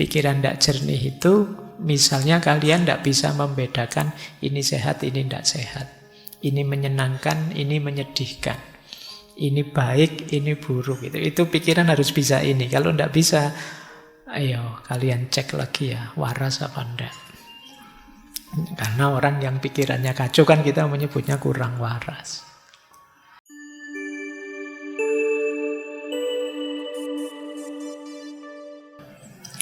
Pikiran tidak jernih itu, misalnya kalian tidak bisa membedakan ini sehat, ini tidak sehat. Ini menyenangkan, ini menyedihkan. Ini baik, ini buruk. Itu pikiran harus bisa ini. Kalau tidak bisa, ayo kalian cek lagi ya, waras apa enggak. Karena orang yang pikirannya kacau kan kita menyebutnya kurang waras.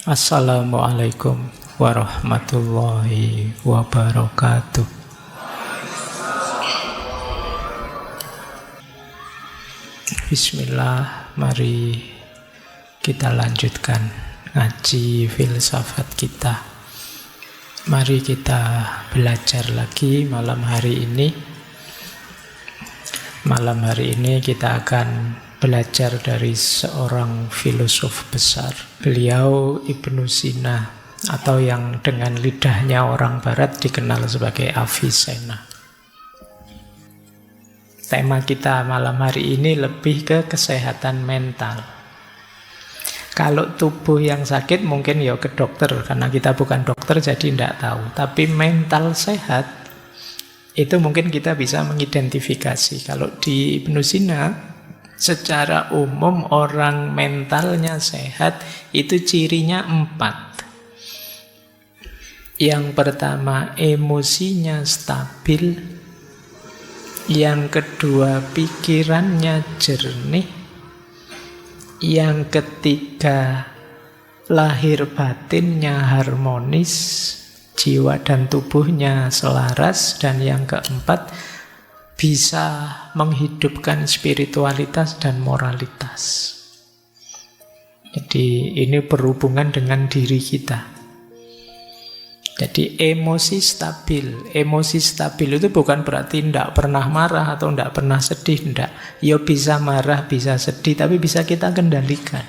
Assalamualaikum warahmatullahi wabarakatuh. Bismillah, mari kita lanjutkan ngaji filsafat kita. Mari kita belajar lagi malam hari ini. Malam hari ini kita akan belajar dari seorang filosof besar. Beliau Ibnu Sina, atau yang dengan lidahnya orang barat dikenal sebagai Avicenna. Tema kita malam hari ini lebih ke kesehatan mental. Kalau tubuh yang sakit mungkin ya ke dokter, karena kita bukan dokter jadi tidak tahu. Tapi mental sehat, itu mungkin kita bisa mengidentifikasi. Kalau di Ibnu Sina, secara umum orang mentalnya sehat itu cirinya 4. Yang pertama, emosinya stabil. Yang kedua, pikirannya jernih. Yang ketiga, lahir batinnya harmonis, jiwa dan tubuhnya selaras. Dan yang keempat, bisa menghidupkan spiritualitas dan moralitas. Jadi ini berhubungan dengan diri kita. Jadi emosi stabil. Emosi stabil itu bukan berarti tidak pernah marah atau tidak pernah sedih. Tidak. Ya bisa marah, bisa sedih, tapi bisa kita kendalikan.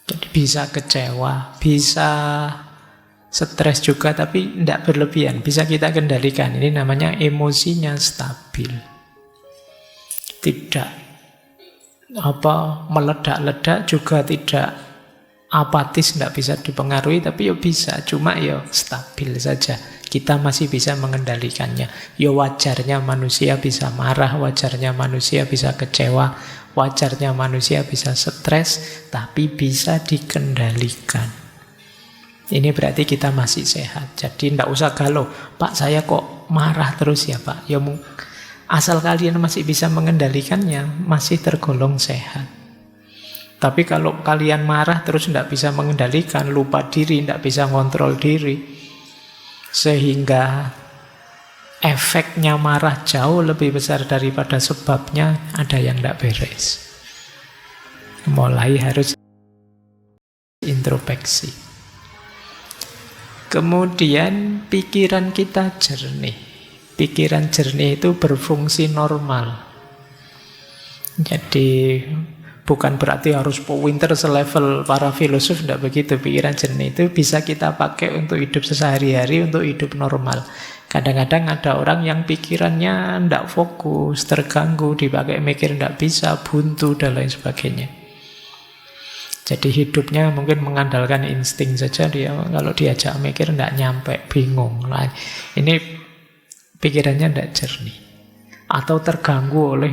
Jadi bisa kecewa, bisa stres juga, tapi tidak berlebihan. Bisa kita kendalikan. Ini namanya emosinya stabil. Tidak meledak-ledak, juga tidak apatis, tidak bisa dipengaruhi, tapi ya bisa. Cuma ya stabil saja. Kita masih bisa mengendalikannya. Ya wajarnya manusia bisa marah, wajarnya manusia bisa kecewa, wajarnya manusia bisa stres, tapi bisa dikendalikan. Ini berarti kita masih sehat. Jadi tidak usah galau. Pak, saya kok marah terus ya Pak? Ya asal kalian masih bisa mengendalikannya, masih tergolong sehat. Tapi kalau kalian marah terus tidak bisa mengendalikan, lupa diri, tidak bisa ngontrol diri, sehingga efeknya marah jauh lebih besar daripada sebabnya, ada yang tidak beres. Mulai harus introspeksi. Kemudian pikiran kita jernih. Pikiran jernih itu berfungsi normal. Jadi bukan berarti harus pinter selevel para filosof, tidak begitu. Pikiran jernih itu bisa kita pakai untuk hidup sehari-hari, untuk hidup normal. Kadang-kadang ada orang yang pikirannya tidak fokus, terganggu, dipakai mikir tidak bisa, buntu, dan lain sebagainya. Jadi hidupnya mungkin mengandalkan insting saja, dia kalau diajak mikir tidak nyampe, bingung. Nah, ini pikirannya tidak jernih. Atau terganggu oleh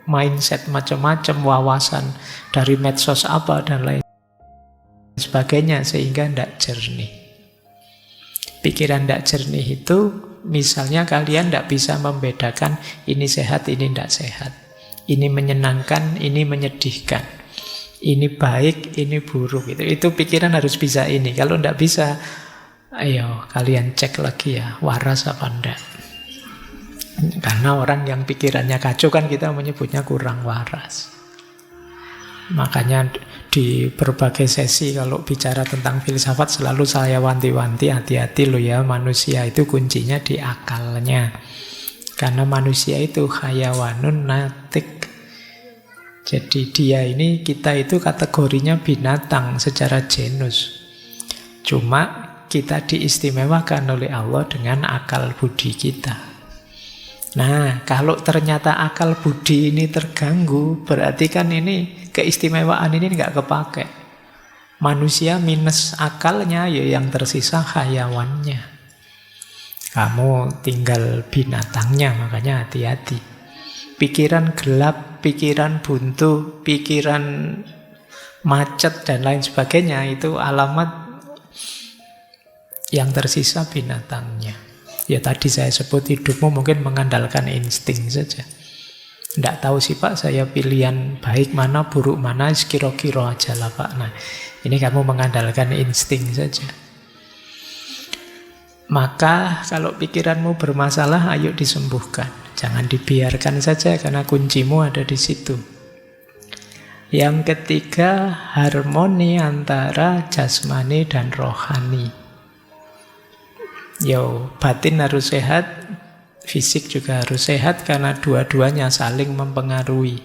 mindset macam-macam, wawasan dari medsos apa dan lain sebagainya, sehingga tidak jernih. Pikiran tidak jernih itu, misalnya kalian tidak bisa membedakan ini sehat, ini tidak sehat. Ini menyenangkan, ini menyedihkan. Ini baik, ini buruk. Itu pikiran harus bisa ini. Kalau tidak bisa, ayo kalian cek lagi ya, waras apa enggak. Karena orang yang pikirannya kacau kan kita menyebutnya kurang waras. Makanya di berbagai sesi kalau bicara tentang filsafat selalu saya wanti-wanti, hati-hati loh ya, manusia itu kuncinya di akalnya. Karena manusia itu hayawanun natik. Jadi kita itu kategorinya binatang secara genus. Cuma kita diistimewakan oleh Allah dengan akal budi kita. Nah, kalau ternyata akal budi ini terganggu, berarti kan ini keistimewaan ini nggak kepake. Manusia minus akalnya, ya yang tersisa hayawannya. Kamu tinggal binatangnya, makanya hati-hati. Pikiran gelap, pikiran buntu, pikiran macet, dan lain sebagainya, itu alamat yang tersisa binatangnya. Ya tadi saya sebut hidupmu mungkin mengandalkan insting saja. Tidak tahu sih Pak, saya pilihan baik mana, buruk mana, kira-kira aja lah Pak. Nah, ini kamu mengandalkan insting saja. Maka kalau pikiranmu bermasalah, ayo disembuhkan. Jangan dibiarkan saja, karena kuncimu ada di situ. Yang ketiga, harmoni antara jasmani dan rohani. Batin harus sehat, fisik juga harus sehat, karena dua-duanya saling mempengaruhi.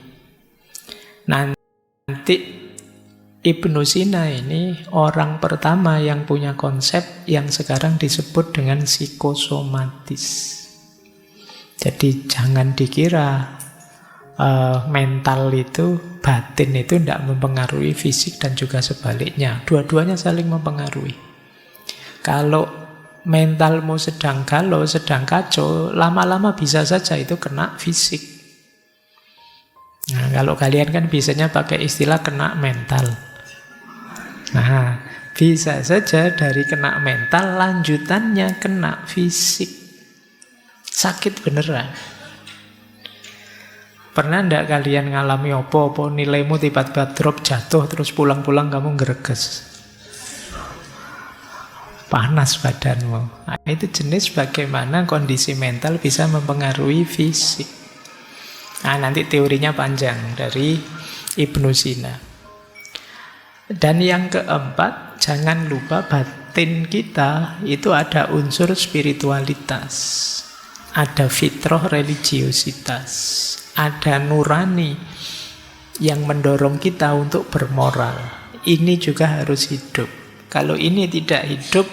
Nanti Ibnu Sina ini orang pertama yang punya konsep yang sekarang disebut dengan psikosomatis. Jadi jangan dikira mental itu, batin itu tidak mempengaruhi fisik dan juga sebaliknya. Dua-duanya saling mempengaruhi. Kalau mentalmu sedang galau, sedang kacau, lama-lama bisa saja itu kena fisik. Nah, kalau kalian kan biasanya pakai istilah kena mental. Nah, bisa saja dari kena mental, lanjutannya kena fisik. Sakit beneran. Pernah enggak kalian ngalami apa-apa, nilaimu tiba-tiba drop, jatuh, terus pulang-pulang kamu ngereges? Panas badanmu. Nah, itu jenis bagaimana kondisi mental bisa mempengaruhi fisik. Nah, nanti teorinya panjang dari Ibnu Sina. Dan yang keempat, jangan lupa batin kita itu ada unsur spiritualitas, ada fitrah religiositas, ada nurani yang mendorong kita untuk bermoral. Ini juga harus hidup. Kalau ini tidak hidup,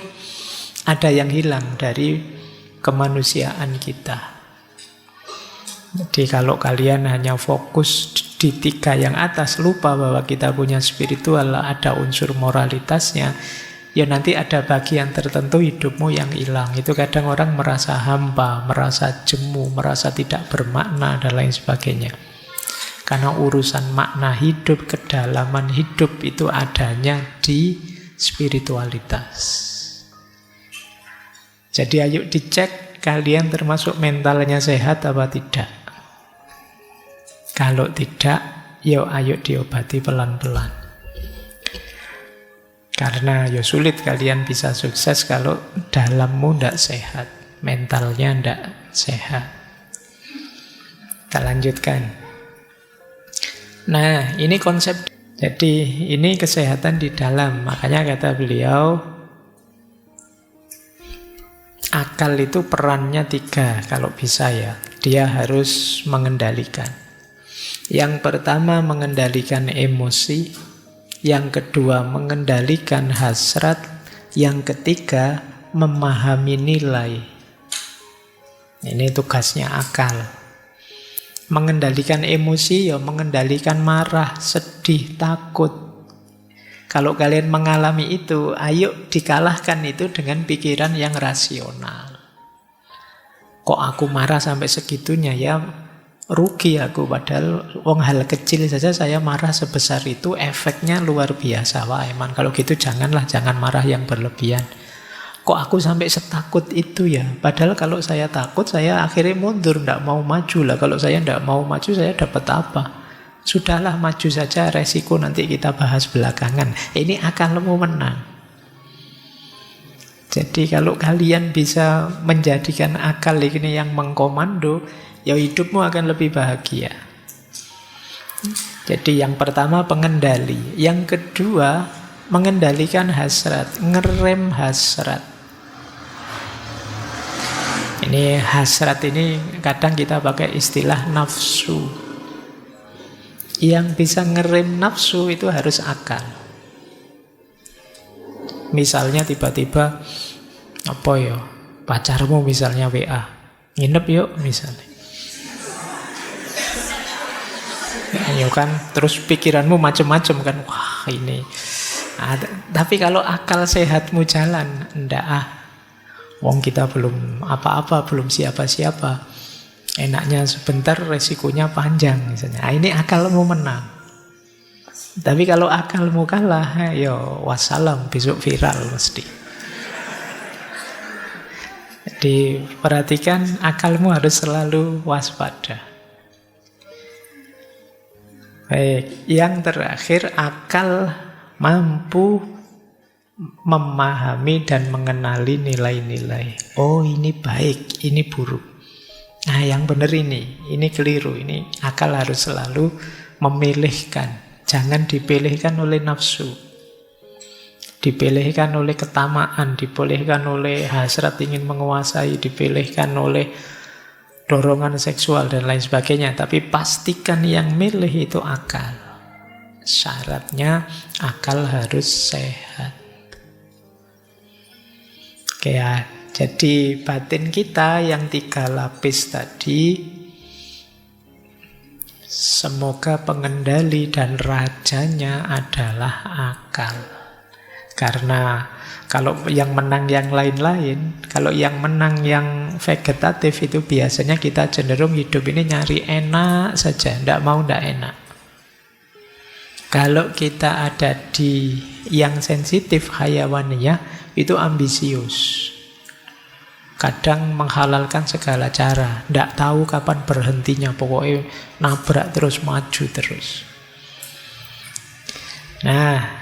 ada yang hilang dari kemanusiaan kita. Jadi kalau kalian hanya fokus di tiga yang atas, lupa bahwa kita punya spiritual, ada unsur moralitasnya, ya nanti ada bagian tertentu hidupmu yang hilang. Itu kadang orang merasa hampa, merasa jemu, merasa tidak bermakna, dan lain sebagainya. Karena urusan makna hidup, kedalaman hidup itu adanya di spiritualitas. Jadi ayo dicek kalian termasuk mentalnya sehat apa tidak. Kalau tidak, ayo diobati pelan-pelan. Karena sulit kalian bisa sukses kalau dalammu tidak sehat, mentalnya tidak sehat. Kita lanjutkan. Nah, ini konsep. Jadi ini kesehatan di dalam. Makanya kata beliau, akal itu perannya 3 kalau bisa ya. Dia harus mengendalikan. Yang pertama mengendalikan emosi, yang kedua mengendalikan hasrat, yang ketiga memahami nilai. Ini tugasnya akal. Mengendalikan emosi, mengendalikan marah, sedih, takut. Kalau kalian mengalami itu, ayo dikalahkan itu dengan pikiran yang rasional. Kok aku marah sampai segitunya ya? Rugi aku, padahal hal kecil saja saya marah sebesar itu, efeknya luar biasa. Wah, emang kalau gitu jangan marah yang berlebihan. Kok aku sampai setakut itu ya? Padahal kalau saya takut, saya akhirnya mundur, tidak mau maju lah. Kalau saya tidak mau maju, saya dapat apa? Sudahlah, maju saja, resiko nanti kita bahas belakangan. Ini akalmu menang. Jadi kalau kalian bisa menjadikan akal ini yang mengkomando, ya hidupmu akan lebih bahagia. Jadi yang pertama pengendali, yang kedua mengendalikan hasrat, ngerem hasrat. Ini hasrat ini kadang kita pakai istilah nafsu. Yang bisa ngerem nafsu itu harus akal. Misalnya tiba-tiba pacarmu misalnya WA, nginep yuk misalnya. Ayo kan, terus pikiranmu macam-macam kan, wah ini Tapi kalau akal sehatmu jalan, ndak ah. Wong kita belum apa-apa, belum siapa-siapa. Enaknya sebentar, resikonya panjang misalnya. Ini akalmu menang. Tapi kalau akalmu kalah, yo wassalam, besok viral mesti. Jadi perhatikan, akalmu harus selalu waspada. Baik, yang terakhir, akal mampu memahami dan mengenali nilai-nilai. Oh, ini baik, ini buruk. Nah, yang benar ini keliru. Ini akal harus selalu memilihkan. Jangan dipilihkan oleh nafsu. Dipilihkan oleh ketamaan, dipilihkan oleh hasrat ingin menguasai, dipilihkan oleh dorongan seksual dan lain sebagainya. Tapi pastikan yang milih itu akal. Syaratnya akal harus sehat. Oke ya, jadi batin kita yang 3 lapis tadi, semoga pengendali dan rajanya adalah akal. Karena kalau yang menang yang lain-lain, kalau yang menang yang vegetatif itu biasanya kita cenderung hidup ini nyari enak saja, ndak mau ndak enak. Kalau kita ada di yang sensitif hayawaniyah, itu ambisius. Kadang menghalalkan segala cara, ndak tahu kapan berhentinya, pokoknya nabrak terus, maju terus. Nah,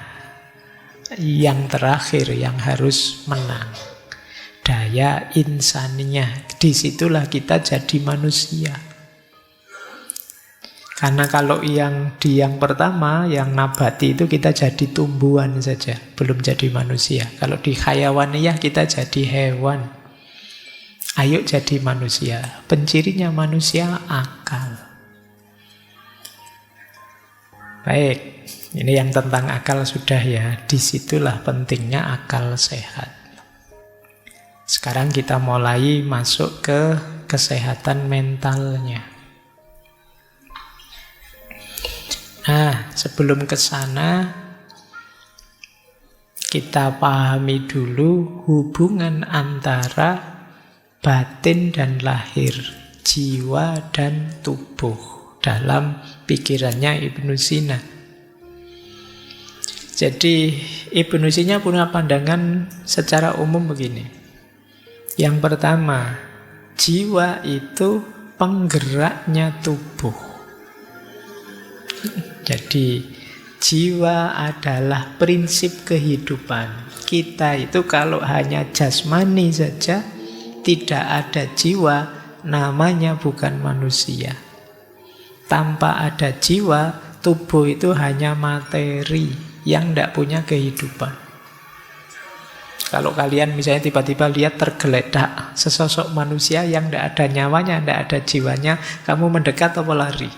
yang terakhir yang harus menang, daya insaniyah. Disitulah kita jadi manusia. Karena kalau yang pertama, yang nabati itu kita jadi tumbuhan saja, belum jadi manusia. Kalau di hayawaniyah kita jadi hewan. Ayo jadi manusia. Pencirinya manusia akal. Baik, ini yang tentang akal sudah ya. Disitulah pentingnya akal sehat. Sekarang kita mulai masuk ke kesehatan mentalnya. Nah, sebelum ke sana, kita pahami dulu hubungan antara batin dan lahir, jiwa dan tubuh dalam pikirannya Ibnu Sina. Jadi Ibnu Sina punya pandangan secara umum begini. Yang pertama, jiwa itu penggeraknya tubuh. Jadi jiwa adalah prinsip kehidupan. Kita itu kalau hanya jasmani saja, tidak ada jiwa, namanya bukan manusia. Tanpa ada jiwa, tubuh itu hanya materi yang tidak punya kehidupan. Kalau kalian misalnya tiba-tiba lihat tergeletak sesosok manusia yang tidak ada nyawanya, tidak ada jiwanya, kamu mendekat atau lari?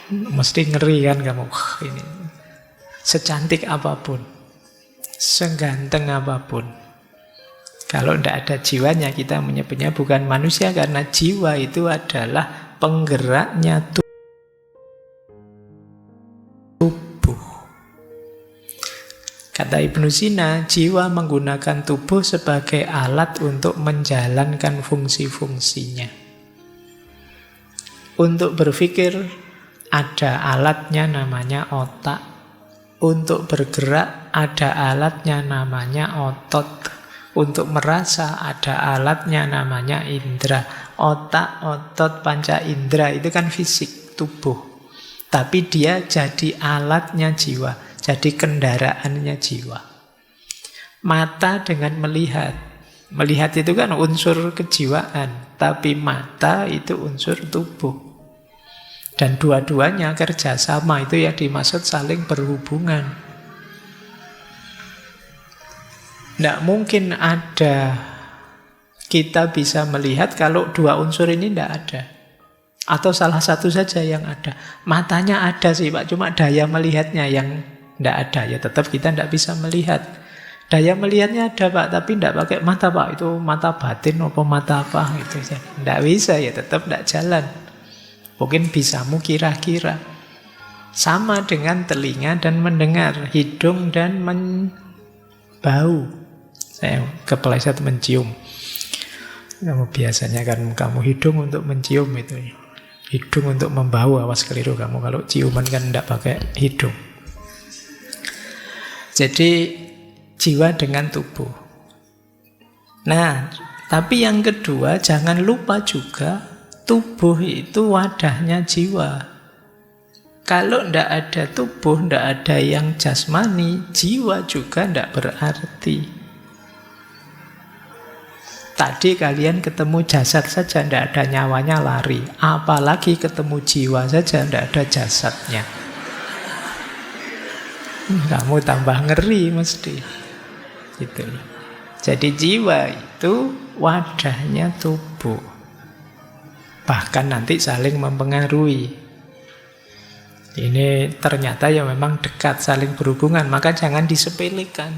Mesti ngeri kan kamu. Ini secantik apapun, seganteng apapun, kalau tidak ada jiwanya, kita menyebutnya bukan manusia. Karena jiwa itu adalah penggeraknya tubuh. Kata Ibnu Sina, jiwa menggunakan tubuh sebagai alat untuk menjalankan fungsi-fungsinya. Untuk berpikir ada alatnya namanya otak. Untuk bergerak ada alatnya namanya otot. Untuk merasa ada alatnya namanya indera. Otak, otot, panca indera itu kan fisik, tubuh. Tapi dia jadi alatnya jiwa, jadi kendaraannya jiwa. Mata dengan melihat. Melihat itu kan unsur kejiwaan, tapi mata itu unsur tubuh. Dan dua-duanya kerjasama, itu yang dimaksud saling berhubungan. Tidak mungkin ada kita bisa melihat kalau dua unsur ini tidak ada. Atau salah satu saja yang ada. Matanya ada sih Pak, cuma daya melihatnya yang tidak ada. Ya tetap kita tidak bisa melihat. Daya melihatnya ada Pak, tapi tidak pakai mata Pak. Itu mata batin apa mata apa gitu. Tidak bisa, ya tetap tidak jalan. Mungkin bisamu kira-kira. Sama dengan telinga dan mendengar, hidung dan bau. Saya kepleset mencium. Kamu biasanya kan kamu hidung untuk mencium itu. Hidung untuk membau, awas keliru kamu. Kalau ciuman kan tidak pakai hidung. Jadi jiwa dengan tubuh. Nah, tapi yang kedua jangan lupa juga tubuh itu wadahnya jiwa. Kalau tidak ada tubuh, tidak ada yang jasmani, jiwa juga tidak berarti. Tadi kalian ketemu jasad saja, tidak ada nyawanya, lari. Apalagi ketemu jiwa saja, tidak ada jasadnya. Kamu tambah ngeri mesti. Gitu. Jadi jiwa itu wadahnya tubuh. Bahkan nanti saling mempengaruhi. Ini ternyata ya memang dekat, saling berhubungan. Maka jangan disepelekan.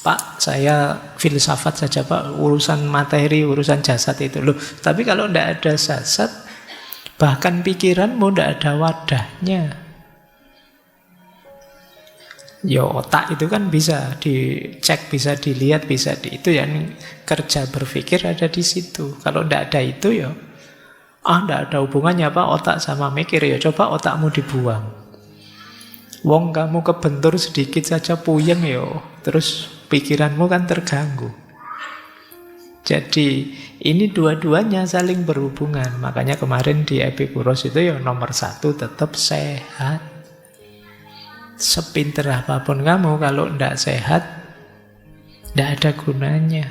Pak, saya filsafat saja Pak, urusan materi, urusan jasad itu. Loh, tapi kalau tidak ada jasad, bahkan pikiranmu tidak ada wadahnya. Ya otak itu kan bisa dicek, bisa dilihat, bisa itu ya kerja berpikir ada di situ. Kalau tidak ada itu ya, tidak ada hubungannya Pak otak sama mikir, ya coba otakmu dibuang. Wong kamu kebentur sedikit saja puyeng ya, terus pikiranmu kan terganggu. Jadi ini dua-duanya saling berhubungan. Makanya kemarin di Epikuros itu ya nomor 1 tetap sehat. Sepinter apapun kamu kalau tidak sehat, tidak ada gunanya.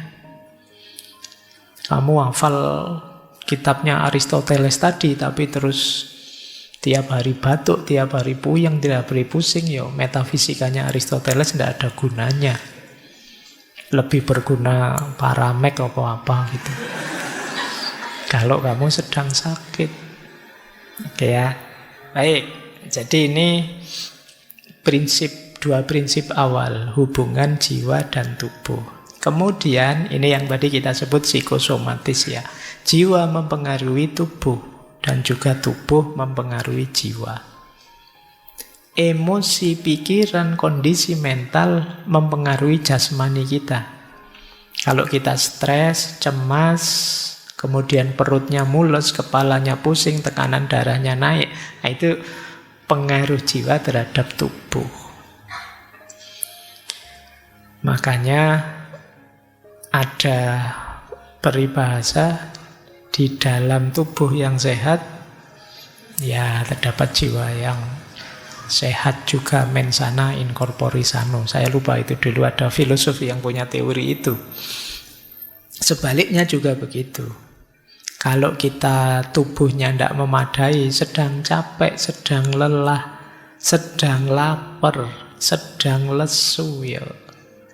Kamu hafal kitabnya Aristoteles tadi, tapi terus tiap hari batuk, tiap hari puyeng, tiap hari pusing, ya metafisikanya Aristoteles tidak ada gunanya. Lebih berguna paramek apa gitu. Kalau kamu sedang sakit. Oke ya. Baik. Jadi ini dua prinsip awal, hubungan jiwa dan tubuh. Kemudian ini yang tadi kita sebut psikosomatis ya. Jiwa mempengaruhi tubuh dan juga tubuh mempengaruhi jiwa. Emosi, pikiran, kondisi mental mempengaruhi jasmani kita. Kalau kita stres, cemas, kemudian perutnya mules, kepalanya pusing, tekanan darahnya naik, nah itu pengaruh jiwa terhadap tubuh. Makanya ada peribahasa, di dalam tubuh yang sehat, ya terdapat jiwa yang sehat juga, mensana in corpore sano. Saya lupa itu dulu ada filosofi yang punya teori itu. Sebaliknya juga begitu. Kalau kita tubuhnya tidak memadai, sedang capek, sedang lelah, sedang lapar, sedang lesu, ya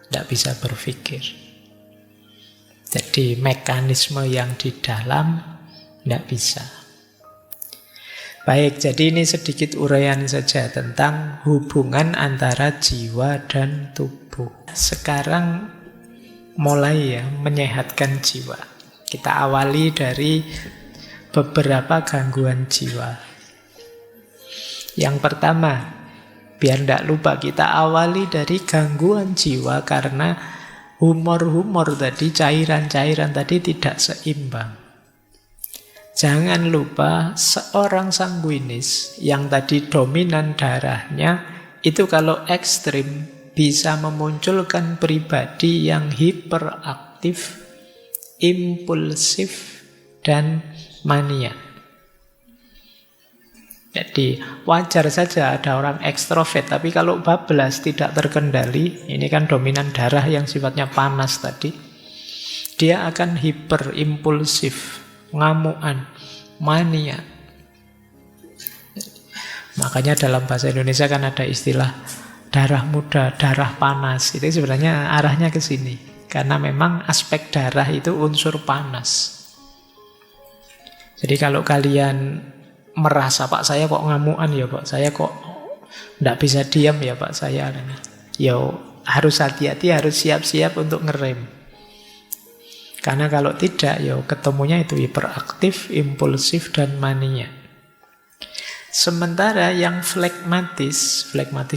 tidak bisa berpikir. Jadi mekanisme yang di dalam tidak bisa. Baik, jadi ini sedikit uraian saja tentang hubungan antara jiwa dan tubuh. Sekarang mulai ya menyehatkan jiwa. Kita awali dari beberapa gangguan jiwa. Yang pertama, biar tidak lupa, kita awali dari gangguan jiwa karena humor-humor tadi, cairan-cairan tadi tidak seimbang. Jangan lupa seorang sanguinis yang tadi dominan darahnya itu kalau ekstrim bisa memunculkan pribadi yang hiperaktif, impulsif, dan mania. Jadi wajar saja ada orang ekstrovert, tapi kalau bablas tidak terkendali, ini kan dominan darah yang sifatnya panas tadi, dia akan hiperimpulsif, ngamuan, mania. Makanya dalam bahasa Indonesia kan ada istilah darah muda, darah panas. Itu sebenarnya arahnya ke sini. Karena memang aspek darah itu unsur panas. Jadi kalau kalian merasa, Pak saya kok ngamuan ya Pak, saya kok tidak bisa diam ya Pak saya, ya harus hati-hati, harus siap-siap untuk ngerem. Karena kalau tidak, ya ketemunya itu hiperaktif, impulsif, dan mania. Sementara yang flekmatis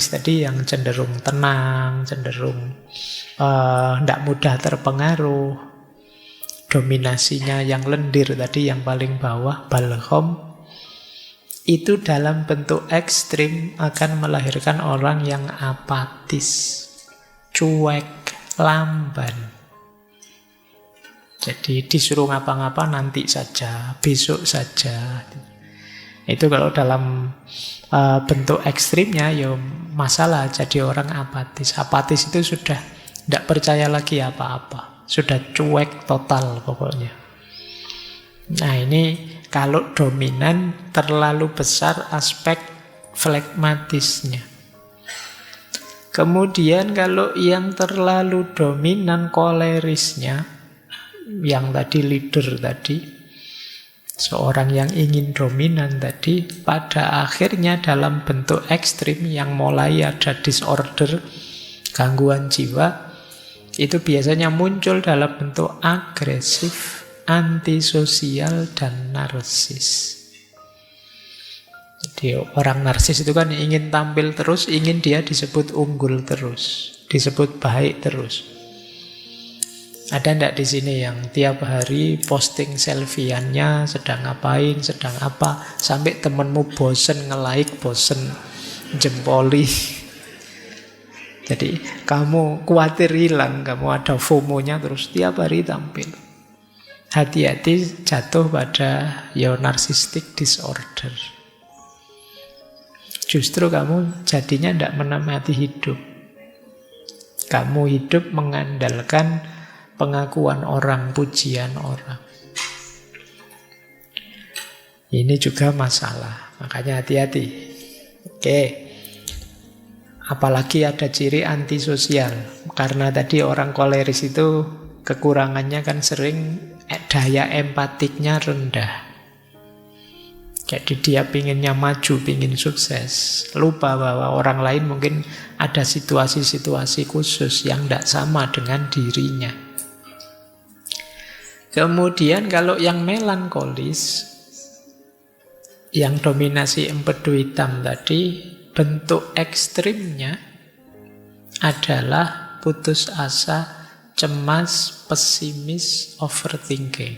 tadi yang cenderung tenang, cenderung tidak mudah terpengaruh, dominasinya yang lendir tadi, yang paling bawah, balhom, itu dalam bentuk ekstrim akan melahirkan orang yang apatis, cuek, lamban. Jadi disuruh ngapa-ngapa nanti saja, besok saja. Itu kalau dalam bentuk ekstrimnya ya masalah, jadi orang apatis. Apatis itu sudah tidak percaya lagi apa-apa, sudah cuek total pokoknya. Nah ini kalau dominan terlalu besar aspek flekmatisnya. Kemudian kalau yang terlalu dominan kolerisnya, yang tadi leader tadi, seorang yang ingin dominan tadi, pada akhirnya dalam bentuk ekstrim yang mulai ada disorder, gangguan jiwa, itu biasanya muncul dalam bentuk agresif, antisosial, dan narsis. Jadi orang narsis itu kan ingin tampil terus, ingin dia disebut unggul terus, disebut baik terus. Ada ndak di sini yang tiap hari posting selfie-annya sedang ngapain, sedang apa, sampai temenmu bosen nge-like, bosen jempoli. Jadi kamu khawatir hilang, kamu ada FOMO-nya terus tiap hari tampil. Hati-hati jatuh pada narcissistic disorder. Justru kamu jadinya ndak menikmati hidup. Kamu hidup mengandalkan pengakuan orang, pujian orang. Ini juga masalah, makanya hati-hati. Oke. Apalagi ada ciri antisosial. Karena tadi orang koleris itu kekurangannya kan sering daya empatiknya rendah. Jadi dia pinginnya maju, pingin sukses. Lupa bahwa orang lain mungkin ada situasi-situasi khusus yang tidak sama dengan dirinya. Kemudian kalau yang melankolis, yang dominasi empedu hitam tadi, bentuk ekstrimnya adalah putus asa, cemas, pesimis, overthinking.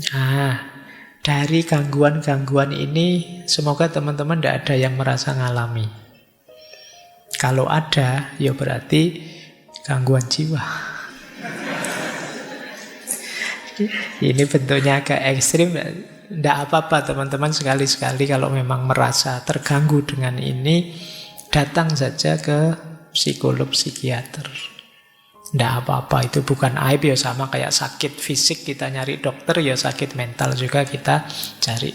Nah, dari gangguan-gangguan ini semoga teman-teman tidak ada yang merasa ngalami. Kalau ada, ya berarti gangguan jiwa. Ini bentuknya agak ekstrim. Tidak apa-apa teman-teman, sekali-sekali kalau memang merasa terganggu dengan ini, datang saja ke psikolog, psikiater. Tidak apa-apa, itu bukan aib. Ya sama kayak sakit fisik kita nyari dokter, ya sakit mental juga kita cari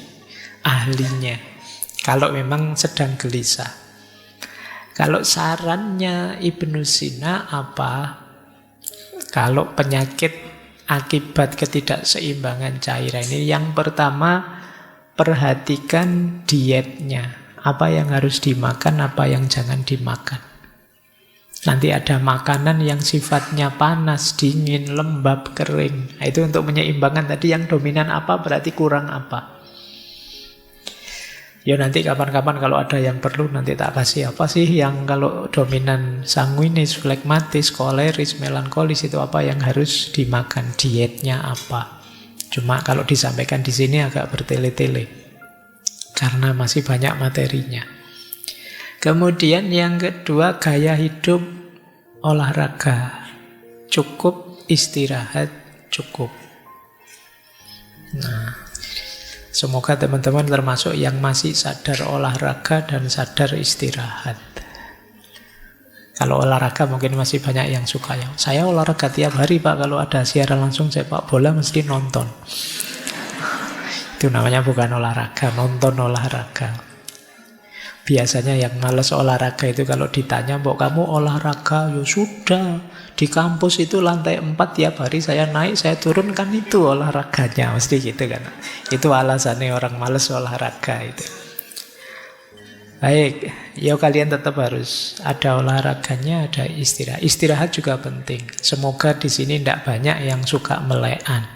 ahlinya. Kalau memang sedang gelisah. Kalau sarannya Ibnu Sina apa? Kalau penyakit akibat ketidakseimbangan cairan ini, yang pertama perhatikan dietnya. Apa yang harus dimakan, apa yang jangan dimakan. Nanti ada makanan yang sifatnya panas, dingin, lembab, kering. Nah, itu untuk menyeimbangkan tadi yang dominan apa, berarti kurang apa. Ya nanti kapan-kapan kalau ada yang perlu nanti tak kasih apa sih yang kalau dominan sanguinis, flekmatis, koleris, melankolis itu apa yang harus dimakan, dietnya apa. Cuma kalau disampaikan di sini agak bertele-tele karena masih banyak materinya. Kemudian yang kedua, gaya hidup olahraga. Cukup istirahat, cukup. Nah, semoga teman-teman termasuk yang masih sadar olahraga dan sadar istirahat. Kalau olahraga mungkin masih banyak yang suka ya. Saya olahraga tiap hari Pak, kalau ada siaran langsung sepak bola mesti nonton. Itu namanya bukan olahraga, nonton olahraga. Biasanya yang malas olahraga itu kalau ditanya, "Mbok kamu olahraga?" Ya sudah, di kampus itu lantai 4 tiap hari saya naik, saya turun, kan itu olahraganya. Mesti gitu kan. Itu alasannya orang malas olahraga itu. Baik, ya kalian tetap harus ada olahraganya, ada istirahat. Istirahat juga penting. Semoga di sini tidak banyak yang suka melekan.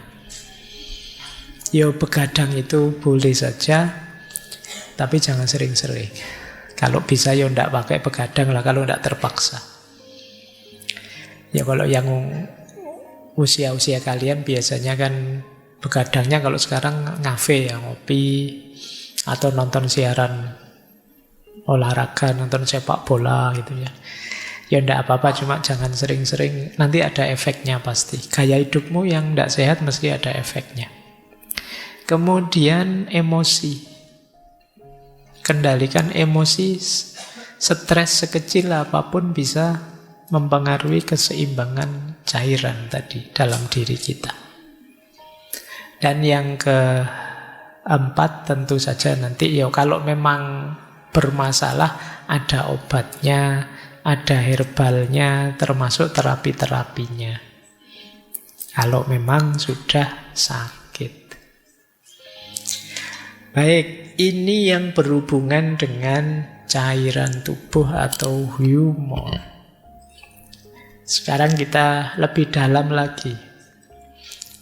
Ya begadang itu boleh saja, Tapi jangan sering-sering. Kalau bisa ya ndak pakai begadang lah, kalau ndak terpaksa. Ya kalau yang usia-usia kalian biasanya kan begadangnya kalau sekarang ngafe ya, ngopi, atau nonton siaran olahraga, nonton sepak bola gitu ya. Ya ndak apa-apa, cuma jangan sering-sering, nanti ada efeknya pasti. Gaya hidupmu yang ndak sehat mesti ada efeknya. Kemudian emosi. Kendalikan emosi, stres sekecil apapun bisa mempengaruhi keseimbangan cairan tadi dalam diri kita. Dan yang keempat tentu saja nanti ya kalau memang bermasalah ada obatnya, ada herbalnya, termasuk terapi-terapinya. Kalau memang sudah sakit. Baik, ini yang berhubungan dengan cairan tubuh atau humor. Sekarang kita lebih dalam lagi.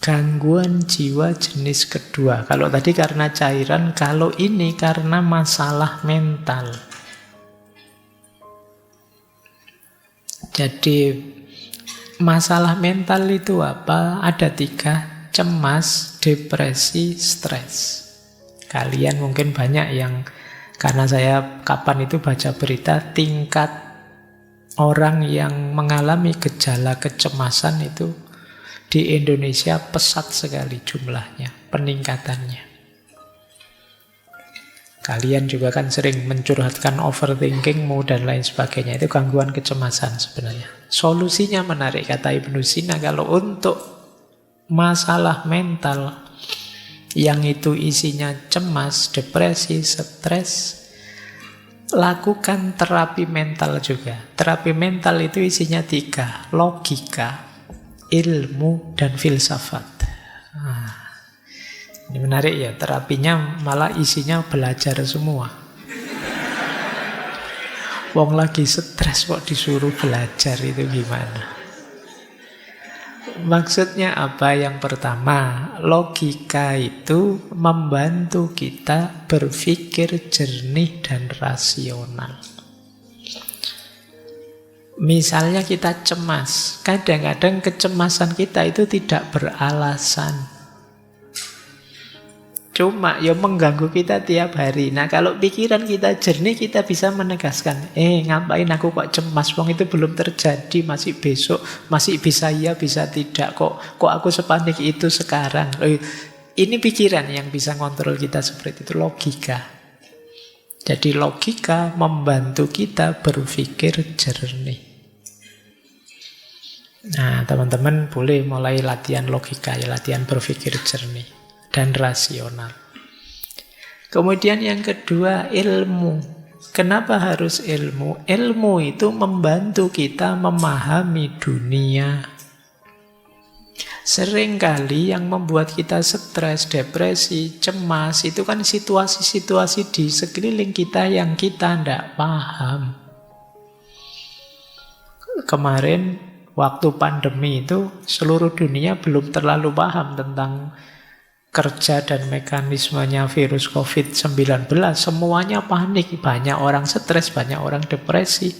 Gangguan jiwa jenis kedua. Kalau tadi karena cairan, kalau ini karena masalah mental. Jadi masalah mental itu apa? Ada 3, cemas, depresi, stres. Kalian mungkin banyak yang, karena saya kapan itu baca berita, tingkat orang yang mengalami gejala kecemasan itu di Indonesia pesat sekali jumlahnya, peningkatannya. Kalian juga kan sering mencurhatkan overthinkingmu dan lain sebagainya. Itu gangguan kecemasan sebenarnya. Solusinya menarik, kata Ibnu Sina, kalau untuk masalah mental yang itu isinya cemas, depresi, stres, lakukan terapi mental juga. Terapi mental itu isinya 3, logika, ilmu, dan filsafat. Ini menarik ya, terapinya malah isinya belajar semua. Wong lagi stres kok disuruh belajar, itu gimana? Maksudnya apa? Yang pertama, logika itu membantu kita berpikir jernih dan rasional. Misalnya kita cemas, kadang-kadang kecemasan kita itu tidak beralasan. Cuma ya mengganggu kita tiap hari. Nah kalau pikiran kita jernih, kita bisa menegaskan, ngapain aku kok cemas, wong itu belum terjadi, masih besok, masih bisa ya, bisa tidak, kok aku sepanik itu sekarang. Ini pikiran yang bisa ngontrol kita seperti itu, logika. Jadi logika membantu kita berpikir jernih. Nah teman-teman boleh mulai latihan logika ya, latihan berpikir jernih dan rasional. Kemudian yang kedua, ilmu. Kenapa harus ilmu? Ilmu itu membantu kita memahami dunia. Seringkali yang membuat kita stres, depresi, cemas, itu kan situasi-situasi di sekeliling kita yang kita tidak paham. Kemarin waktu pandemi itu seluruh dunia belum terlalu paham tentang kerja dan mekanismenya virus COVID-19. Semuanya panik, banyak orang stres, banyak orang depresi.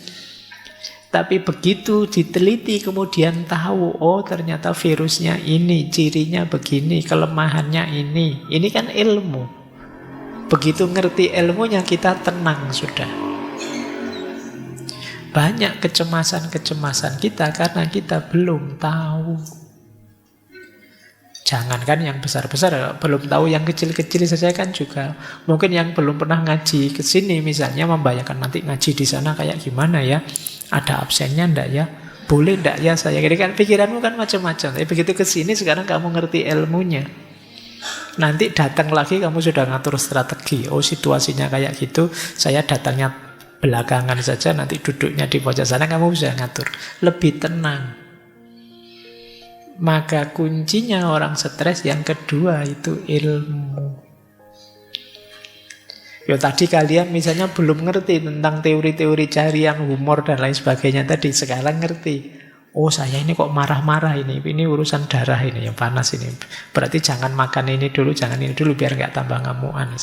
Tapi begitu diteliti kemudian tahu, oh ternyata virusnya ini, cirinya begini, kelemahannya ini. Ini kan ilmu. Begitu ngerti ilmunya kita tenang sudah. Banyak kecemasan-kecemasan kita karena kita belum tahu. Jangankan yang besar-besar, belum tahu yang kecil-kecil saja kan juga. Mungkin yang belum pernah ngaji ke sini misalnya membayangkan nanti ngaji di sana kayak gimana ya? Ada absennya ndak ya? Boleh ndak ya saya? Jadi kan pikiranmu kan macam-macam. Tapi begitu ke sini sekarang kamu ngerti ilmunya. Nanti datang lagi kamu sudah ngatur strategi. Oh situasinya kayak gitu, saya datangnya belakangan saja, nanti duduknya di pojok sana, kamu bisa ngatur. Lebih tenang. Maka kuncinya orang stres yang kedua itu ilmu. Ya tadi kalian misalnya belum ngerti tentang teori-teori carian humor dan lain sebagainya tadi, sekarang ngerti. Oh saya ini kok marah-marah ini urusan darah ini yang panas ini. Berarti jangan makan ini dulu, jangan ini dulu biar nggak tambah ngamuan.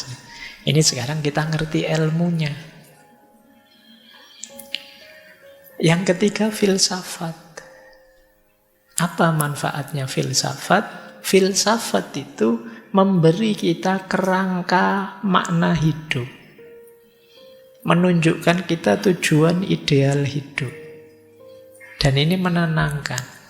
Ini sekarang kita ngerti ilmunya. Yang ketiga, filsafat. Apa manfaatnya filsafat? Filsafat itu memberi kita kerangka makna hidup. Menunjukkan kita tujuan ideal hidup. Dan ini menenangkan.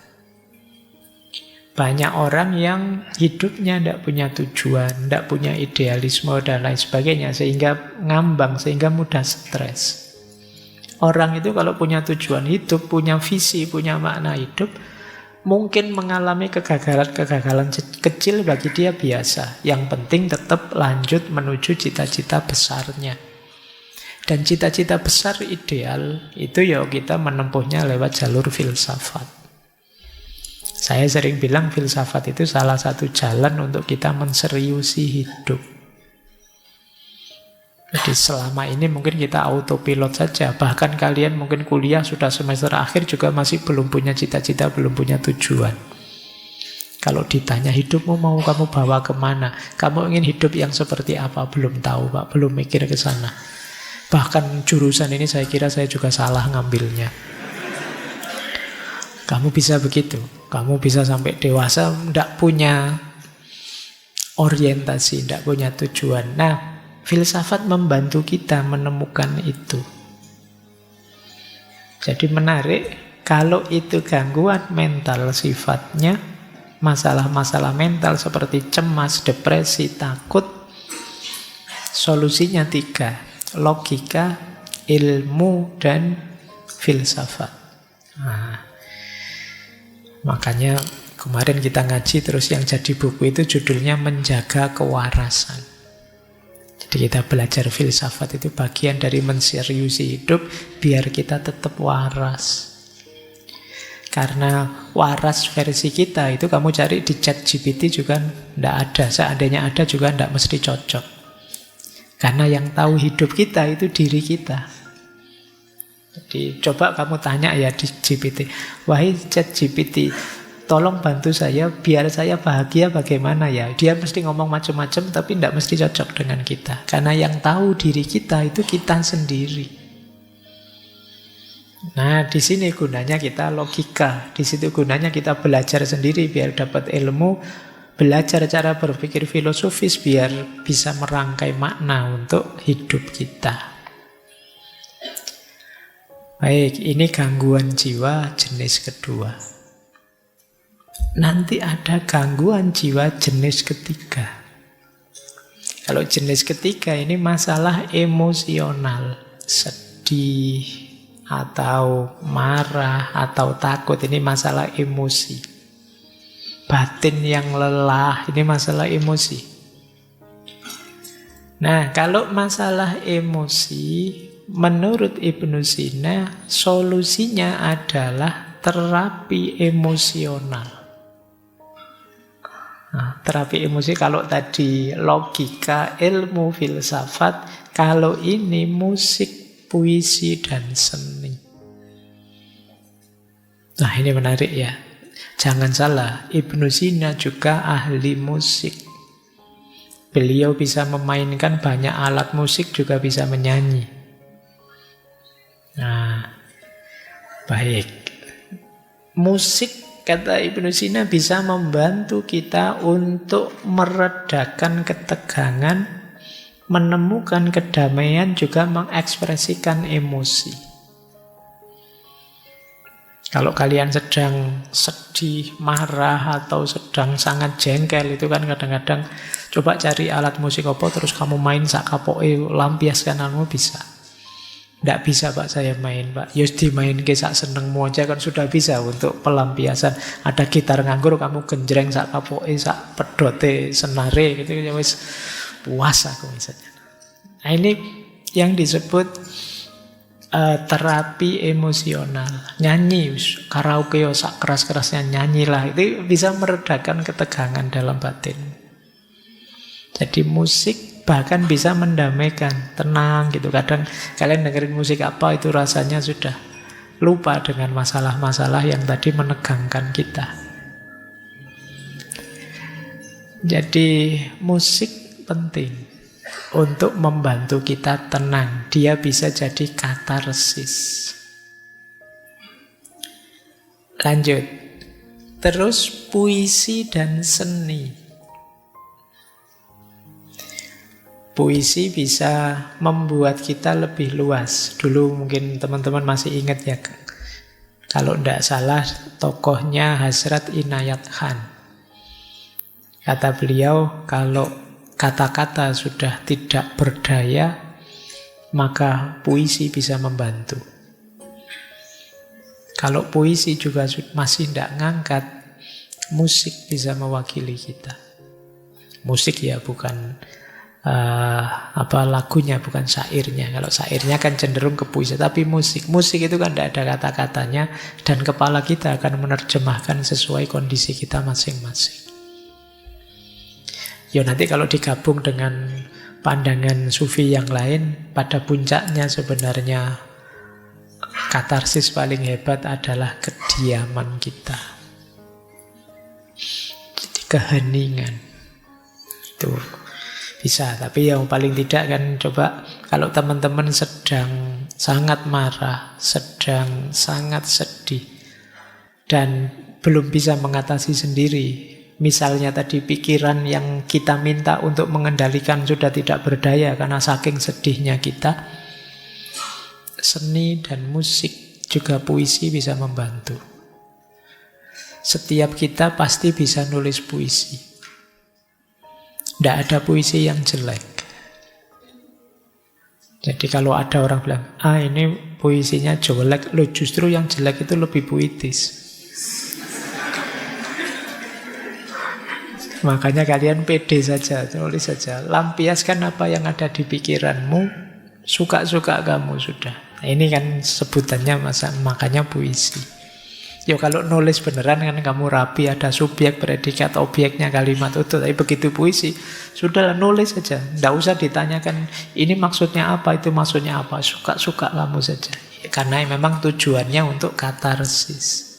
Banyak orang yang hidupnya tidak punya tujuan, tidak punya idealisme dan lain sebagainya, sehingga ngambang, sehingga mudah stres. Orang itu kalau punya tujuan hidup, punya visi, punya makna hidup, mungkin mengalami kegagalan-kegagalan kecil bagi dia biasa. Yang penting tetap lanjut menuju cita-cita besarnya. Dan cita-cita besar ideal itu ya kita menempuhnya lewat jalur filsafat. Saya sering bilang filsafat itu salah satu jalan untuk kita menseriusi hidup. Jadi selama ini mungkin kita autopilot saja. Bahkan kalian mungkin kuliah sudah semester akhir juga masih belum punya cita-cita, belum punya tujuan. Kalau ditanya hidupmu mau kamu bawa kemana? Kamu ingin hidup yang seperti apa? Belum tahu Pak, belum mikir ke sana. Bahkan jurusan ini saya kira saya juga salah ngambilnya. Kamu bisa begitu. Kamu bisa sampai dewasa tidak punya orientasi, tidak punya tujuan. Nah, filsafat membantu kita menemukan itu. Jadi menarik, kalau itu gangguan mental sifatnya, masalah-masalah mental seperti cemas, depresi, takut, solusinya 3. Logika, ilmu, dan filsafat. Nah, makanya kemarin kita ngaji terus yang jadi buku itu judulnya Menjaga Kewarasan. Jadi kita belajar filsafat itu bagian dari menseriusi hidup biar kita tetap waras. Karena waras versi kita itu kamu cari di ChatGPT juga tidak ada. Seandainya ada juga tidak mesti cocok. Karena yang tahu hidup kita itu diri kita. Jadi coba kamu tanya ya di GPT, wahai ChatGPT, tolong bantu saya biar saya bahagia bagaimana ya. Dia mesti ngomong macam-macam tapi tidak mesti cocok dengan kita. Karena yang tahu diri kita itu kita sendiri. Nah, di sini gunanya kita logika. Di situ gunanya kita belajar sendiri biar dapat ilmu, belajar cara berpikir filosofis biar bisa merangkai makna untuk hidup kita. Baik, ini gangguan jiwa jenis kedua. Nanti ada gangguan jiwa jenis ketiga. Kalau jenis ketiga ini masalah emosional, sedih, atau marah, atau takut. Ini masalah emosi. Batin yang lelah, ini masalah emosi. Nah, kalau masalah emosi, menurut Ibnu Sina, solusinya adalah terapi emosional. Nah, terapi emosi kalau tadi logika, ilmu, filsafat, kalau ini musik, puisi, dan seni. Nah, ini menarik ya. Jangan salah, Ibnu Sina juga ahli musik. Beliau bisa memainkan banyak alat musik, juga bisa menyanyi. Nah, baik. Musik, kata Ibnu Sina, bisa membantu kita untuk meredakan ketegangan, menemukan kedamaian, juga mengekspresikan emosi. Kalau kalian sedang sedih, marah, atau sedang sangat jengkel, itu kan kadang-kadang coba cari alat musik apa, terus kamu main sak kapoke lampiaskan kamu bisa. Tidak bisa Pak saya main Pak. Yus dimain ke sak senengmu aja kan sudah bisa untuk pelampiasan. Ada gitar nganggur kamu genjreng sak kapoke sak pedote senare gitu ya wis puas aku misalnya. Nah ini yang disebut terapi emosional. Nyanyi, karaoke sak keras-kerasnya nyanyilah. Itu bisa meredakan ketegangan dalam batin. Jadi musik bahkan bisa mendamaikan, tenang gitu. Kadang kalian dengerin musik apa itu rasanya sudah lupa dengan masalah-masalah yang tadi menegangkan kita. Jadi musik penting. untuk membantu kita tenang. Dia bisa jadi katarsis. Lanjut. Terus puisi dan seni. Puisi bisa membuat kita lebih luas. Dulu mungkin teman-teman masih ingat ya, kalau tidak salah tokohnya Hasrat Inayat Khan. Kata beliau, kalau kata-kata sudah tidak berdaya, maka puisi bisa membantu. Kalau puisi juga masih tidak ngangkat, musik bisa mewakili kita. Musik ya bukan lagunya, bukan syairnya. Kalau syairnya kan cenderung ke puisi, tapi musik itu kan tidak ada kata-katanya, dan kepala kita akan menerjemahkan sesuai kondisi kita masing-masing. Ya nanti kalau digabung dengan pandangan sufi yang lain, pada puncaknya sebenarnya katarsis paling hebat adalah kediaman kita. Jadi keheningan itu bisa, tapi yang paling tidak kan coba kalau teman-teman sedang sangat marah, sedang sangat sedih, dan belum bisa mengatasi sendiri. Misalnya tadi pikiran yang kita minta untuk mengendalikan sudah tidak berdaya karena saking sedihnya kita. Seni dan musik, juga puisi bisa membantu. Setiap kita pasti bisa nulis puisi. Tidak ada puisi yang jelek. Jadi kalau ada orang bilang, ini puisinya jelek, loh justru yang jelek itu lebih puitis. Makanya kalian pede saja, tulis saja. Lampiaskan apa yang ada di pikiranmu, suka-suka kamu sudah. Nah, ini kan sebutannya makanya puisi. Ya kalau nulis beneran kan kamu rapi, ada subjek, predikat, objeknya, kalimat utuh. Tapi begitu puisi, sudah nulis saja. Tidak usah ditanyakan, ini maksudnya apa, itu maksudnya apa. Suka-suka kamu saja. Karena memang tujuannya untuk katarsis.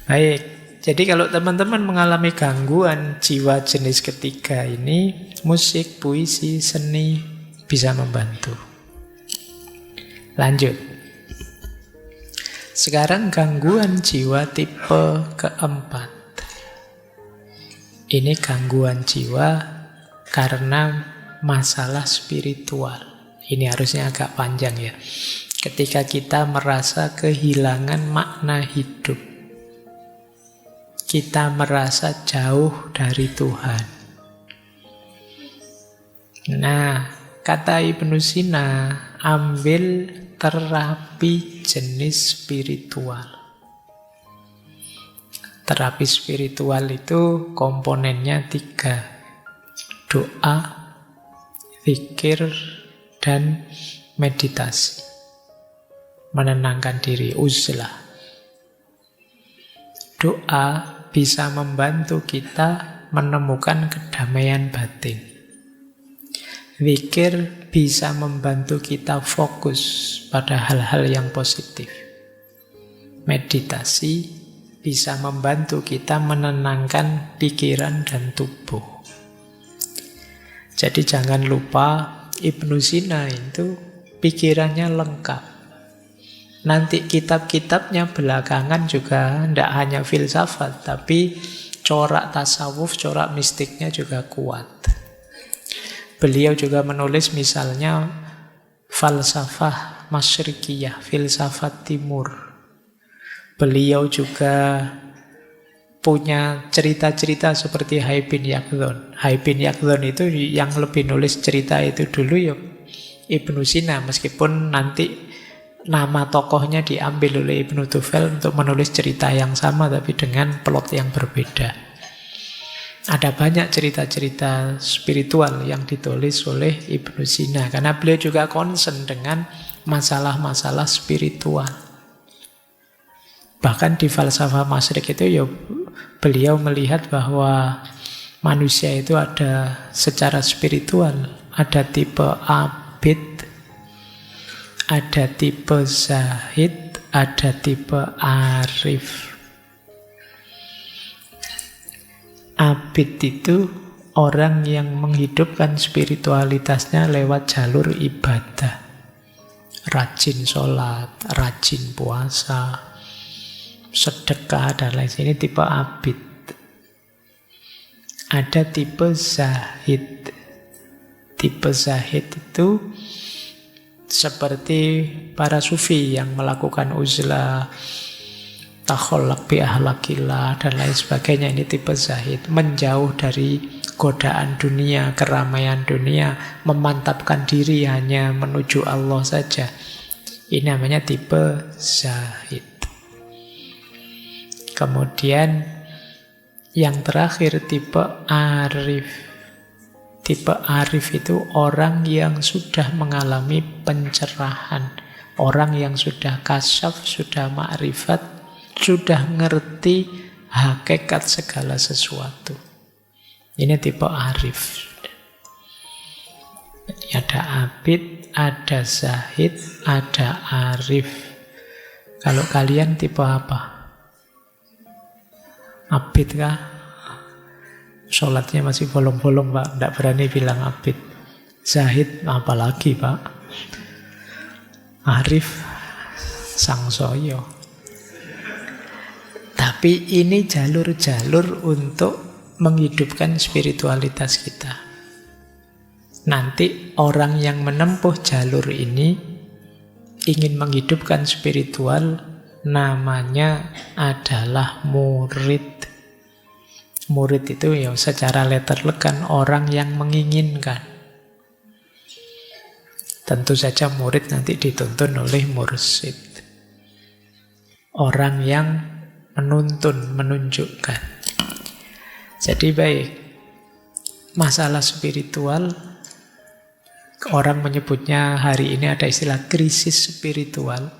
Baik. Jadi kalau teman-teman mengalami gangguan jiwa jenis ketiga ini, musik, puisi, seni bisa membantu. Lanjut. Sekarang gangguan jiwa tipe keempat. Ini gangguan jiwa karena masalah spiritual. Ini harusnya agak panjang ya. Ketika kita merasa kehilangan makna hidup, kita merasa jauh dari Tuhan. Nah, kata Ibnu Sina, ambil terapi jenis spiritual. Terapi spiritual itu komponennya 3. Doa, zikir, dan meditasi. Menenangkan diri, uzlah. Doa bisa membantu kita menemukan kedamaian batin. Zikir bisa membantu kita fokus pada hal-hal yang positif. Meditasi bisa membantu kita menenangkan pikiran dan tubuh. Jadi jangan lupa Ibnu Sina itu pikirannya lengkap. Nanti kitab-kitabnya belakangan juga tidak hanya filsafat, tapi corak tasawuf, corak mistiknya juga kuat. Beliau juga menulis misalnya falsafah masyrikiyah, filsafat timur. Beliau juga punya cerita-cerita seperti Hai bin Yaqdhan. Hai bin Yaqdhan itu yang lebih nulis cerita itu dulu ya Ibnu Sina, meskipun nanti nama tokohnya diambil oleh Ibnu Tufel untuk menulis cerita yang sama tapi dengan plot yang berbeda. Ada banyak cerita-cerita spiritual yang ditulis oleh Ibnu Sina karena beliau juga concern dengan masalah-masalah spiritual. Bahkan di falsafah masyrik itu ya beliau melihat bahwa manusia itu ada secara spiritual, ada tipe abid, ada tipe zahid, ada tipe arif. Abid itu orang yang menghidupkan spiritualitasnya lewat jalur ibadah. Rajin sholat, rajin puasa, sedekah, dan lain sebagainya. Ini tipe abid. Ada tipe zahid. Tipe zahid itu seperti para sufi yang melakukan uzlah, takholak bi ahlakillah, dan lain sebagainya. Ini tipe zahid. Menjauh dari godaan dunia, keramaian dunia, memantapkan diri hanya menuju Allah saja. Ini namanya tipe zahid. Kemudian yang terakhir tipe arif. Tipe arif itu orang yang sudah mengalami pencerahan, orang yang sudah kasyaf, sudah ma'rifat, sudah ngerti hakikat segala sesuatu. Ini tipe arif. Ada abid, ada zahid, ada arif. Kalau kalian tipe apa? Abid kah? Sholatnya masih bolong-bolong, Pak. Tidak berani bilang abid. Zahid, apalagi, Pak. Arif, sangsoyo. Tapi ini jalur-jalur untuk menghidupkan spiritualitas kita. Nanti orang yang menempuh jalur ini ingin menghidupkan spiritual, namanya adalah murid. Murid itu ya secara letterlek kan orang yang menginginkan. Tentu saja murid nanti dituntun oleh mursyid. Orang yang menuntun, menunjukkan. Jadi baik, masalah spiritual, orang menyebutnya hari ini ada istilah krisis spiritual.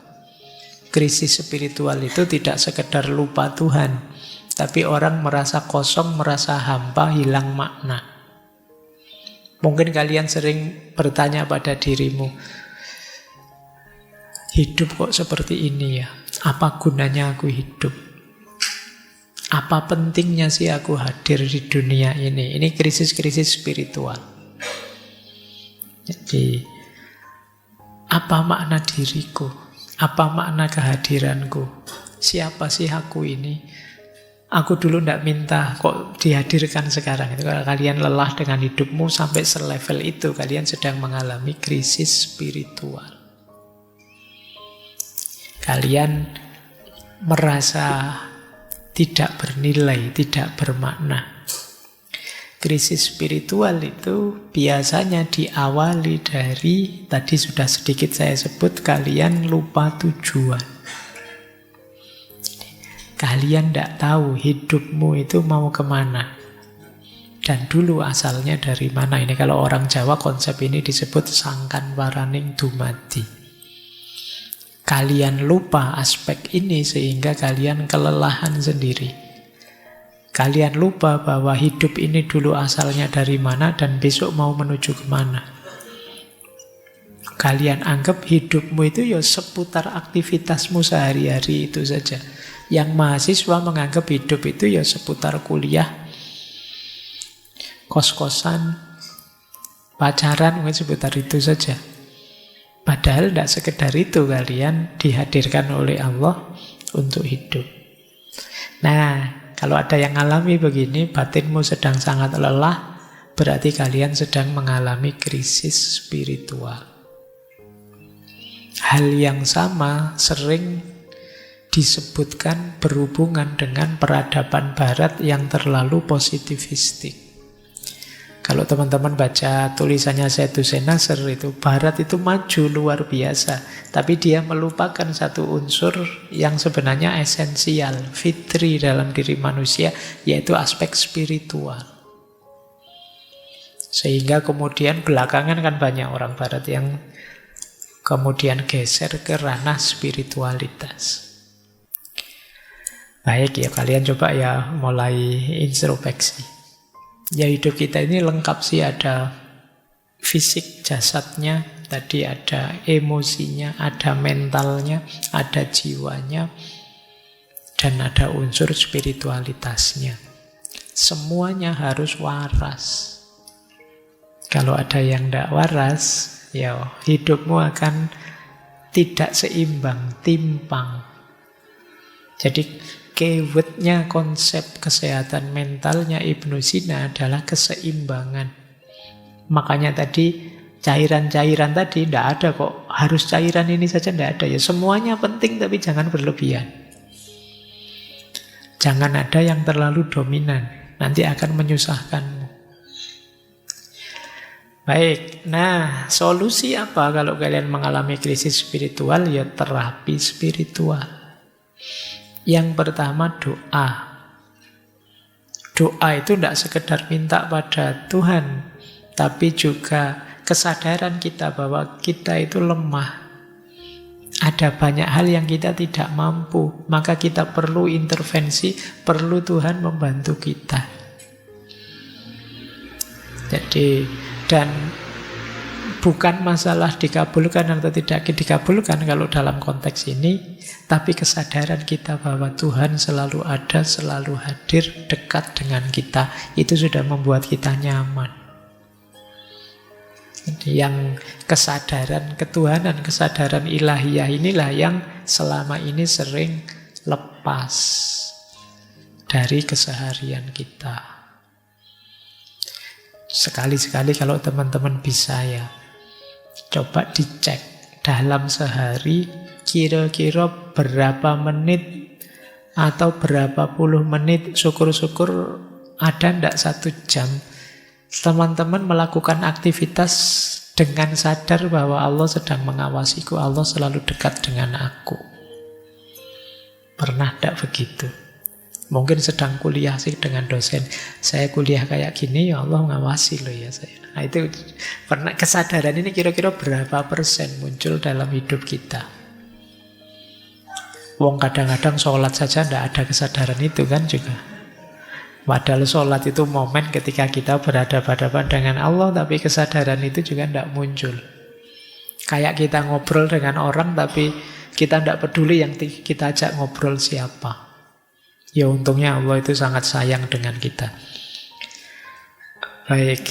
Krisis spiritual itu tidak sekedar lupa Tuhan, tapi orang merasa kosong, merasa hampa, hilang makna. Mungkin kalian sering bertanya pada dirimu, hidup kok seperti ini ya? Apa gunanya aku hidup? Apa pentingnya sih aku hadir di dunia ini? Ini krisis-krisis spiritual. Jadi, apa makna diriku? Apa makna kehadiranku? Siapa sih aku ini? Aku dulu tidak minta kok dihadirkan sekarang. Itu kalau kalian lelah dengan hidupmu sampai selevel itu, kalian sedang mengalami krisis spiritual. Kalian merasa tidak bernilai, tidak bermakna. Krisis spiritual itu biasanya diawali dari, tadi sudah sedikit saya sebut, kalian lupa tujuan. Kalian tidak tahu hidupmu itu mau kemana. Dan dulu asalnya dari mana. Ini kalau orang Jawa konsep ini disebut sangkan waraning dumadi. Kalian lupa aspek ini sehingga kalian kelelahan sendiri. Kalian lupa bahwa hidup ini dulu asalnya dari mana dan besok mau menuju kemana. Kalian anggap hidupmu itu ya seputar aktivitasmu sehari-hari itu saja. Yang mahasiswa menganggap hidup itu ya seputar kuliah, kos-kosan, pacaran, mungkin seputar itu saja. Padahal tidak sekedar itu kalian dihadirkan oleh Allah untuk hidup. Nah, kalau ada yang alami begini, batinmu sedang sangat lelah, berarti kalian sedang mengalami krisis spiritual. Hal yang sama sering disebutkan berhubungan dengan peradaban barat yang terlalu positivistik. Kalau teman-teman baca tulisannya Sayyidus Nasr itu, barat itu maju luar biasa, tapi dia melupakan satu unsur yang sebenarnya esensial, fitri dalam diri manusia, yaitu aspek spiritual. Sehingga kemudian belakangan kan banyak orang barat yang kemudian geser ke ranah spiritualitas. Baik ya, kalian coba ya mulai introspeksi. Ya hidup kita ini lengkap sih, ada fisik jasadnya, tadi ada emosinya, ada mentalnya, ada jiwanya, dan ada unsur spiritualitasnya. Semuanya harus waras. Kalau ada yang tidak waras, ya hidupmu akan tidak seimbang, timpang. Jadi keywordnya konsep kesehatan mentalnya Ibnu Sina adalah keseimbangan. Makanya tadi cairan-cairan tadi tidak ada kok. Harus cairan ini saja tidak ada. Ya semuanya penting tapi jangan berlebihan. Jangan ada yang terlalu dominan. Nanti akan menyusahkanmu. Baik, nah solusi apa kalau kalian mengalami krisis spiritual? Ya terapi spiritual. Yang pertama doa. Doa itu tidak sekedar minta pada Tuhan, tapi juga kesadaran kita bahwa kita itu lemah. Ada banyak hal yang kita tidak mampu, maka kita perlu intervensi, perlu Tuhan membantu kita. Jadi, dan bukan masalah dikabulkan atau tidak dikabulkan kalau dalam konteks ini, tapi kesadaran kita bahwa Tuhan selalu ada, selalu hadir, dekat dengan kita, itu sudah membuat kita nyaman. Jadi yang kesadaran ketuhanan, kesadaran ilahiyah inilah yang selama ini sering lepas dari keseharian kita. Sekali-sekali kalau teman-teman bisa ya, coba dicek dalam sehari kira-kira berapa menit atau berapa puluh menit, syukur-syukur ada ndak 1 jam teman-teman melakukan aktivitas dengan sadar bahwa Allah sedang mengawasiku, Allah selalu dekat dengan aku. Pernah ndak begitu? Mungkin sedang kuliah sih dengan dosen, saya kuliah kayak gini, ya Allah mengawasi loh ya saya. Nah itu pernah, kesadaran ini kira-kira berapa persen muncul dalam hidup kita? Wong kadang-kadang sholat saja ndak ada kesadaran itu kan juga. Padahal sholat itu momen ketika kita berhadapan-hadapan dengan Allah, tapi kesadaran itu juga tidak muncul. Kayak kita ngobrol dengan orang, tapi kita tidak peduli yang kita ajak ngobrol siapa. Ya untungnya Allah itu sangat sayang dengan kita. Baik,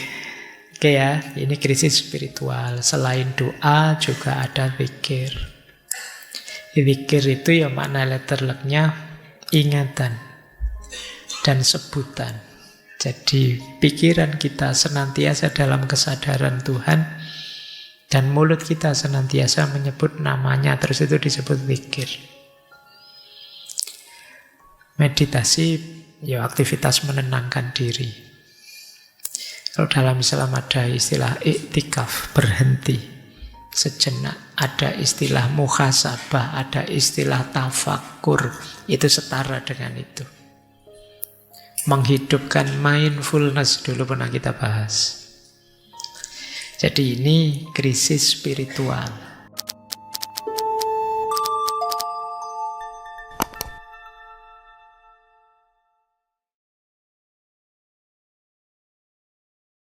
oke ya, ini krisis spiritual. Selain doa juga ada zikir. Zikir itu ya makna letterleknya ingatan dan sebutan. Jadi pikiran kita senantiasa dalam kesadaran Tuhan dan mulut kita senantiasa menyebut namanya, terus itu disebut zikir. Meditasi ya aktivitas menenangkan diri. Kalau dalam Islam ada istilah iktikaf, berhenti sejenak, ada istilah muhasabah, ada istilah tafakur, itu setara dengan itu. Menghidupkan mindfulness dulu pernah kita bahas. Jadi ini krisis spiritual.